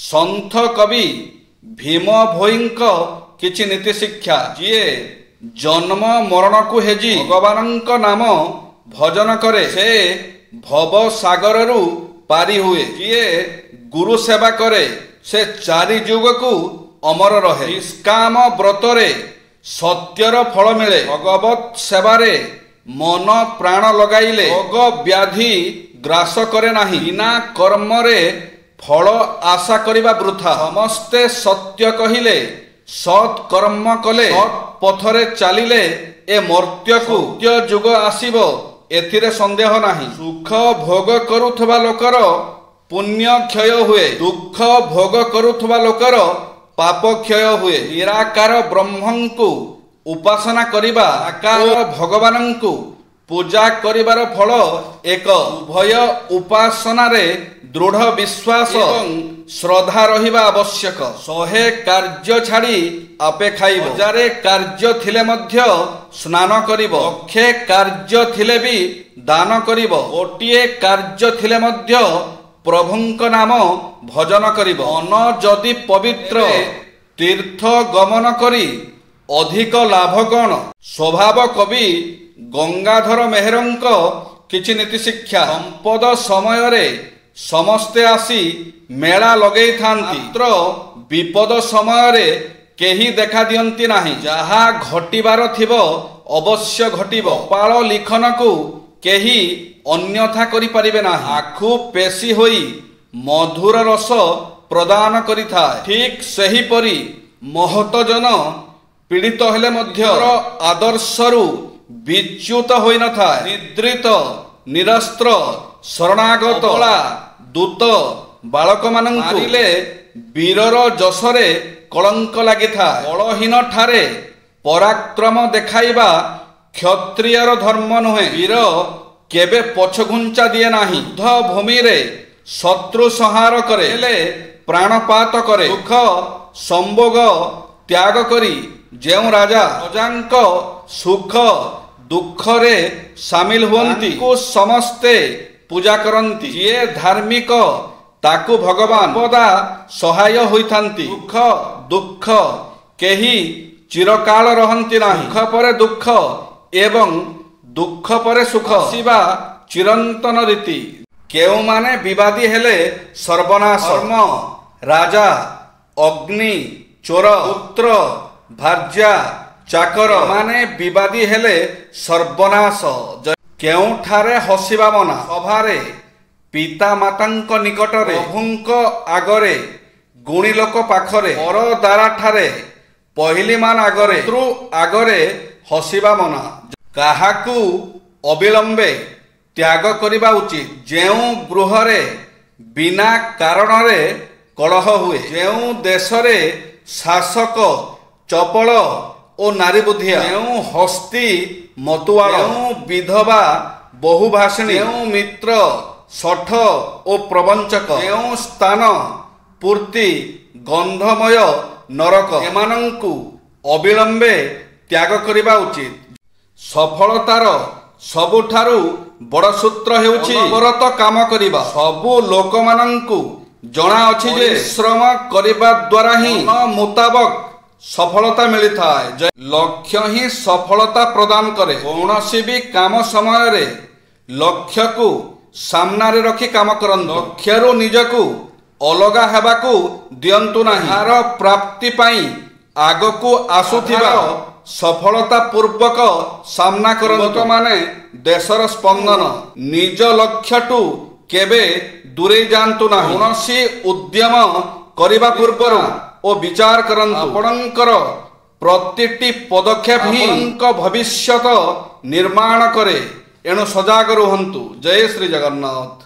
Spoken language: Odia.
ସନ୍ଥ କବି ଭୀମ ଭୋଇଙ୍କ କିଛି ନୀତି ଶିକ୍ଷା। ଯିଏ ଜନ୍ମ ମରଣକୁ ହେଜି ଭଗବାନଙ୍କ ନାମ ଭଜନ କରେ ସେ ଭବ ସାଗରରୁ ପାରି ହୁଏ। ଯିଏ ଗୁରୁ ସେବା କରେ ସେ ଚାରି ଯୁଗକୁ ଅମର ରହେ। ନିଷ୍କାମ ବ୍ରତରେ ସତ୍ୟର ଫଳ ମିଳେ। ଭଗବତ ସେବାରେ ମନ ପ୍ରାଣ ଲଗାଇଲେ ରୋଗ ବ୍ୟାଧି ଗ୍ରାସ କରେ ନାହିଁ। ବିନା କର୍ମରେ ଫଳ ଆଶା କରିବା ବୃଥା। ସମସ୍ତେ ସତ୍ୟ କହିଲେ ସତ୍ କର୍ମ କଲେ ସତ୍ ପଥରେ ଚାଲିଲେ ଏ ମର୍ତ୍ତ୍ୟକୁ ସତ୍ୟ ଯୁଗ ଆସିବ ଏଥିରେ ସନ୍ଦେହ ନାହିଁ। ସୁଖ ଭୋଗ କରୁଥିବା ଲୋକର ପୁଣ୍ୟ କ୍ଷୟ ହୁଏ। ଦୁଃଖ ଭୋଗ କରୁଥିବା ଲୋକର ପାପ କ୍ଷୟ ହୁଏ। ନିରାକାର ବ୍ରହ୍ମଙ୍କୁ ଉପାସନା କରିବା ଆକାର ଭଗବାନଙ୍କୁ ପୂଜା କରିବାର ଫଳ ଏକ। ଉଭୟ ଉପାସନାରେ ଦୃଢ଼ ବିଶ୍ୱାସ ଏବଂ ଶ୍ରଦ୍ଧା ରହିବା ଆବଶ୍ୟକ। 100 କାର୍ଯ୍ୟ ଛାଡ଼ି ଆପେ ଖାଇବ। 1000 କାର୍ଯ୍ୟ ଥିଲେ ମଧ୍ୟ ସ୍ନାନ କରିବ। 1,00,000 କାର୍ଯ୍ୟ ଥିଲେ ବି ଦାନ କରିବ। 1ଟିଏ କାର୍ଯ୍ୟ ଥିଲେ ମଧ୍ୟ ପ୍ରଭୁଙ୍କ ନାମ ଭଜନ କରିବ। ମନ ଯଦି ପବିତ୍ର ତୀର୍ଥ ଗମନ କରି ଅଧିକ ଲାଭ କ'ଣ? ସ୍ୱଭାବ କବି ଗଙ୍ଗାଧର ମେହେରଙ୍କ କିଛି ନୀତି ଶିକ୍ଷା। ସମ୍ପଦ ସମୟରେ ସମସ୍ତେ ଆସି ମେଳା ଲଗେଇଥାନ୍ତି ମାତ୍ର ବିପଦ ସମୟରେ କେହି ଦେଖା ଦିଅନ୍ତି ନାହିଁ। ଯାହା ଘଟିବାର ଥିବ ଅବଶ୍ୟ ଘଟିବ। କପାଳ ଲିଖନକୁ କେହି ଅନ୍ୟଥା କରିପାରିବେ ନାହିଁ। ଆଖୁ ପେଶି ହୋଇ ମଧୁର ରସ ପ୍ରଦାନ କରିଥାଏ। ଠିକ୍ ସେହିପରି ମହତଜନ ପୀଡ଼ିତ ହେଲେ ମଧ୍ୟ ଆଦର୍ଶରୁ ବିଚ୍ୟୁତ ହୋଇନଥାଏ। ନିଦ୍ରିତ ନିରସ୍ତ୍ର ଶରଣାଗତ ଦୂତ ବାଳକମାନଙ୍କୁ ମାରିଲେ ବୀରର ଯଶରେ କଳଙ୍କ ଲାଗିଥାଏ। ବଳହୀନ ଠାରେ ପରାକ୍ରମ ଦେଖାଇବା କ୍ଷତ୍ରିୟର ଧର୍ମ ନୁହେଁ। ବୀର କେବେ ପଛଘୁଞ୍ଚା ଦିଏ ନାହିଁ। ଯୁଦ୍ଧ ଭୂମିରେ ଶତ୍ରୁ ସଂହାର କରେ ହେଲେ ପ୍ରାଣପାତ କରେ। ସୁଖ ସମ୍ଭୋଗ ତ୍ୟାଗ କରି ଯେଉଁ ରାଜା ପ୍ରଜାଙ୍କ ସୁଖ ଦୁଃଖରେ ସାମିଲ ହୁଅନ୍ତି ତାଙ୍କୁ ସମସ୍ତେ ପୂଜା କରନ୍ତି। ଯିଏ ଧାର୍ମିକ ତାକୁ ଭଗବାନ ସର୍ବଦା ସହାୟ ହୋଇଥାନ୍ତି। ସୁଖ ଦୁଃଖ କେହି ଚିରକାଳ ରହନ୍ତି ନାହିଁ। ସୁଖ ପରେ ଦୁଃଖ ଏବଂ ଦୁଃଖ ପରେ ସୁଖ ଆସିବା ଚିରନ୍ତନ ରୀତି। କେଉଁମାନେ ବିବାଦୀ ହେଲେ ସର୍ବନାଶ। ଧର୍ମ ରାଜା ଅଗ୍ନି ଚୋର ପୁତ୍ର ଭାର୍ଯ୍ୟା ଚାକର ମାନେ ବିବାଦୀ ହେଲେ ସର୍ବନାଶ। କେଉଁଠାରେ ହସିବା ମନା। ସଭାରେ ପିତା ମାତାଙ୍କ ନିକଟରେ ପ୍ରଭୁଙ୍କ ଆଗରେ ଗୁଣୀ ଲୋକ ପାଖରେ ପରଦାରାଠାରେ ପହିଲିମାନ ଆଗରେ ଶତ୍ରୁ ଆଗରେ ହସିବା ମନା। କାହାକୁ ଅବିଳମ୍ବେ ତ୍ୟାଗ କରିବା ଉଚିତ। ଯେଉଁ ଗୃହରେ ବିନା କାରଣରେ କଳହ ହୁଏ। ଯେଉଁ ଦେଶରେ ଶାସକ ଚପଳ ଓ ନାରୀ ବୁଦ୍ଧିଆ। ଯେଉଁ ହସ୍ତି ମତୁଆଳ। ଯେଉଁ ବିଧବା ବହୁଭାଷିଣୀ। ଯେଉଁ ମିତ୍ର ଶଠ ଓ ପ୍ରବଞ୍ଚକ। ଯେଉଁ ସ୍ଥାନ ପୂର୍ତ୍ତି ଗନ୍ଧମୟ ନରକ। ଏମାନଙ୍କୁ ଅବିଳମ୍ବେ ତ୍ୟାଗ କରିବା ଉଚିତ। ସଫଳତାର ସବୁଠାରୁ ବଡ଼ ସୂତ୍ର ହେଉଛି ଅନବରତ କାମ କରିବା। ସବୁ ଲୋକମାନଙ୍କୁ ଜଣାଅଛି ଯେ ପରିଶ୍ରମ କରିବା ଦ୍ୱାରା ହିଁ ମୁତାବକ ସଫଳତା ମିଳିଥାଏ। ଲକ୍ଷ୍ୟ ହିଁ ସଫଳତା ପ୍ରଦାନ କରେ। କୌଣସି ବି କାମ ସମୟରେ ଲକ୍ଷ୍ୟକୁ ସାମ୍ନାରେ ରଖି କାମ କରନ୍ତୁ। ଲକ୍ଷ୍ୟରୁ ନିଜକୁ ଅଲଗା ହେବାକୁ ଦିଅନ୍ତୁ ନାହିଁ। ଏହାର ପ୍ରାପ୍ତି ପାଇଁ ଆଗକୁ ଆସୁଥିବା ସଫଳତା ପୂର୍ବକ ସାମ୍ନା କରନ୍ତୁ। ମାନେ ଦେଶର ସ୍ପନ୍ଦନ। ନିଜ ଲକ୍ଷ୍ୟଠୁ କେବେ ଦୂରେଇ ଯାଆନ୍ତୁ ନାହିଁ। କୌଣସି ଉଦ୍ୟମ କରିବା ପୂର୍ବରୁ ଓ ବିଚାର କରନ୍ତୁ। ଆପଣଙ୍କର ପ୍ରତିଟି ପଦକ୍ଷେପ ହିଁ ଆପଣଙ୍କ ଭବିଷ୍ୟତ ନିର୍ମାଣ କରେ। ଏଣୁ ସଜାଗ ରୁହନ୍ତୁ। ଜୟ ଶ୍ରୀ ଜଗନ୍ନାଥ।